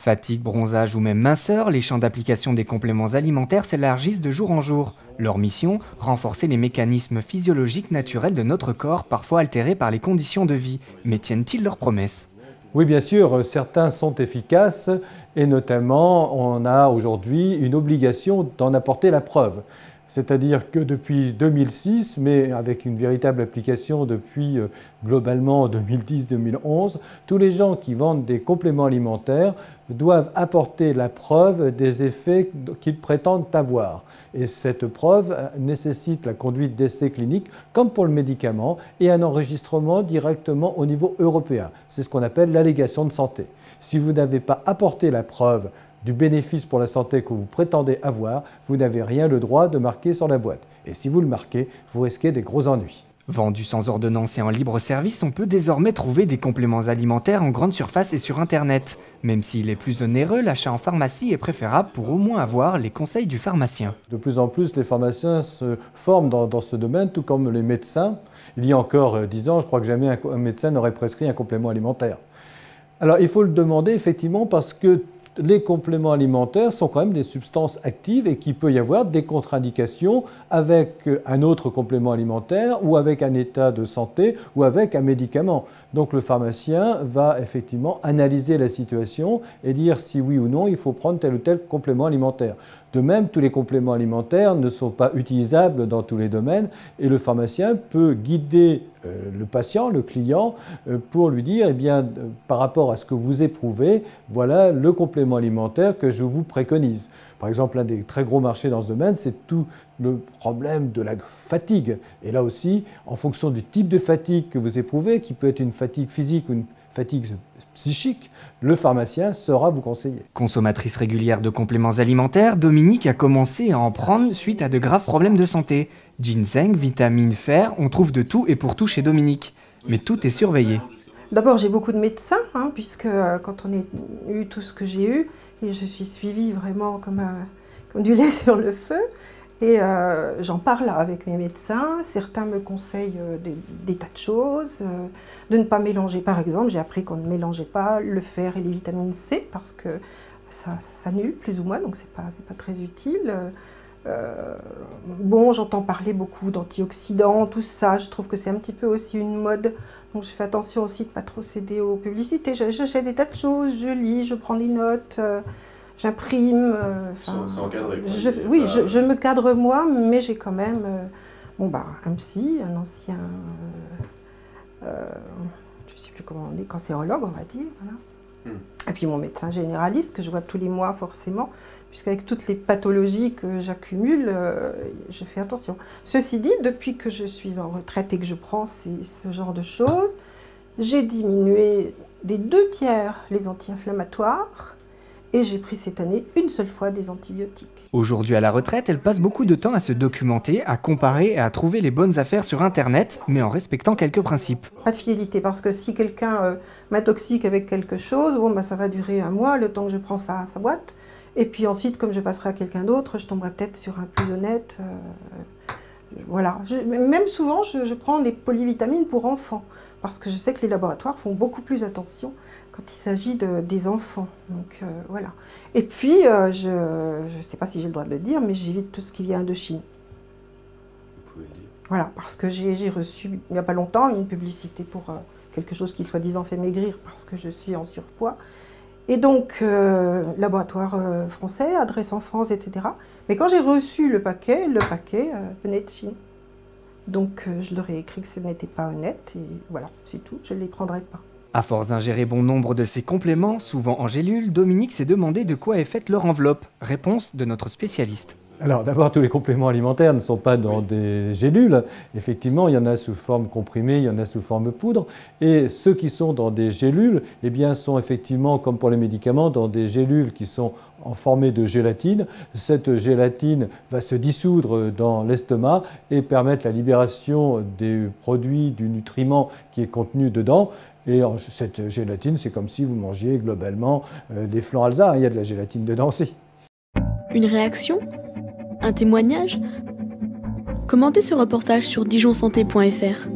Fatigue, bronzage ou même minceur, les champs d'application des compléments alimentaires s'élargissent de jour en jour. Leur mission, renforcer les mécanismes physiologiques naturels de notre corps, parfois altérés par les conditions de vie. Mais tiennent-ils leurs promesses? Oui, bien sûr, certains sont efficaces et notamment on a aujourd'hui une obligation d'en apporter la preuve. C'est-à-dire que depuis 2006, mais avec une véritable application depuis globalement 2010-2011, tous les gens qui vendent des compléments alimentaires doivent apporter la preuve des effets qu'ils prétendent avoir. Et cette preuve nécessite la conduite d'essais cliniques, comme pour le médicament, et un enregistrement directement au niveau européen. C'est ce qu'on appelle l'allégation de santé. Si vous n'avez pas apporté la preuve du bénéfice pour la santé que vous prétendez avoir, vous n'avez rien le droit de marquer sur la boîte. Et si vous le marquez, vous risquez des gros ennuis. Vendus sans ordonnance et en libre service, on peut désormais trouver des compléments alimentaires en grande surface et sur Internet. Même s'il est plus onéreux, l'achat en pharmacie est préférable pour au moins avoir les conseils du pharmacien. De plus en plus, les pharmaciens se forment dans ce domaine, tout comme les médecins. Il y a encore 10 ans, je crois que jamais un médecin n'aurait prescrit un complément alimentaire. Alors, il faut le demander effectivement parce que les compléments alimentaires sont quand même des substances actives et qu'il peut y avoir des contre-indications avec un autre complément alimentaire ou avec un état de santé ou avec un médicament. Donc le pharmacien va effectivement analyser la situation et dire si oui ou non il faut prendre tel ou tel complément alimentaire. De même, tous les compléments alimentaires ne sont pas utilisables dans tous les domaines et le pharmacien peut guider le patient, le client, pour lui dire, eh bien, par rapport à ce que vous éprouvez, voilà le complément alimentaire que je vous préconise. Par exemple, un des très gros marchés dans ce domaine, c'est tout le problème de la fatigue. Et là aussi, en fonction du type de fatigue que vous éprouvez, qui peut être une fatigue physique ou une fatigue psychique, le pharmacien saura vous conseiller. Consommatrice régulière de compléments alimentaires, Dominique a commencé à en prendre suite à de graves problèmes de santé. Ginseng, vitamines, fer, on trouve de tout et pour tout chez Dominique. Mais tout est surveillé. D'abord, j'ai beaucoup de médecins, puisque quand on a eu tout ce que j'ai eu, et je suis suivie vraiment comme du lait sur le feu. Et j'en parle avec mes médecins. Certains me conseillent des tas de choses, de ne pas mélanger. Par exemple, j'ai appris qu'on ne mélangeait pas le fer et les vitamines C parce que ça s'annule plus ou moins, donc c'est pas très utile. Bon, j'entends parler beaucoup d'antioxydants, tout ça. Je trouve que c'est un petit peu aussi une mode. Donc je fais attention aussi de ne pas trop céder aux publicités. J'achète des tas de choses, je lis, je prends des notes. J'imprime, c'est encadré. Oui, je me cadre moi, mais j'ai quand même un psy, un ancien, je ne sais plus comment on dit, cancérologue, on va dire. Voilà. Et puis mon médecin généraliste, que je vois tous les mois forcément, puisqu'avec toutes les pathologies que j'accumule, je fais attention. Ceci dit, depuis que je suis en retraite et que je prends ce genre de choses, j'ai diminué des 2/3 les anti-inflammatoires, et j'ai pris cette année une seule fois des antibiotiques. Aujourd'hui à la retraite, elle passe beaucoup de temps à se documenter, à comparer et à trouver les bonnes affaires sur Internet, mais en respectant quelques principes. Pas de fidélité, parce que si quelqu'un m'intoxique avec quelque chose, ça va durer un mois, le temps que je prends sa boîte. Et puis ensuite, comme je passerai à quelqu'un d'autre, je tomberai peut-être sur un plus honnête. Voilà. Même souvent, je prends des polyvitamines pour enfants, parce que je sais que les laboratoires font beaucoup plus attention quand il s'agit des enfants. Donc voilà. Et puis, je ne sais pas si j'ai le droit de le dire, mais j'évite tout ce qui vient de Chine. Vous pouvez le dire. Voilà, parce que j'ai reçu, il n'y a pas longtemps, une publicité pour quelque chose qui soi-disant fait maigrir parce que je suis en surpoids. Et donc, laboratoire français, adresse en France, etc. Mais quand j'ai reçu le paquet venait de Chine. Donc, je leur ai écrit que ce n'était pas honnête, et voilà, c'est tout, je ne les prendrai pas. À force d'ingérer bon nombre de ces compléments, souvent en gélules, Dominique s'est demandé de quoi est faite leur enveloppe. Réponse de notre spécialiste. Alors d'abord, tous les compléments alimentaires ne sont pas dans des gélules. Effectivement, il y en a sous forme comprimée, il y en a sous forme poudre. Et ceux qui sont dans des gélules, eh bien, sont effectivement, comme pour les médicaments, dans des gélules qui sont en formée de gélatine. Cette gélatine va se dissoudre dans l'estomac et permettre la libération des produits, du nutriment qui est contenu dedans. Et cette gélatine, c'est comme si vous mangiez globalement des flancs Alsace. Il y a de la gélatine dedans aussi. Une réaction ? Un témoignage ? Commentez ce reportage sur dijonsanté.fr.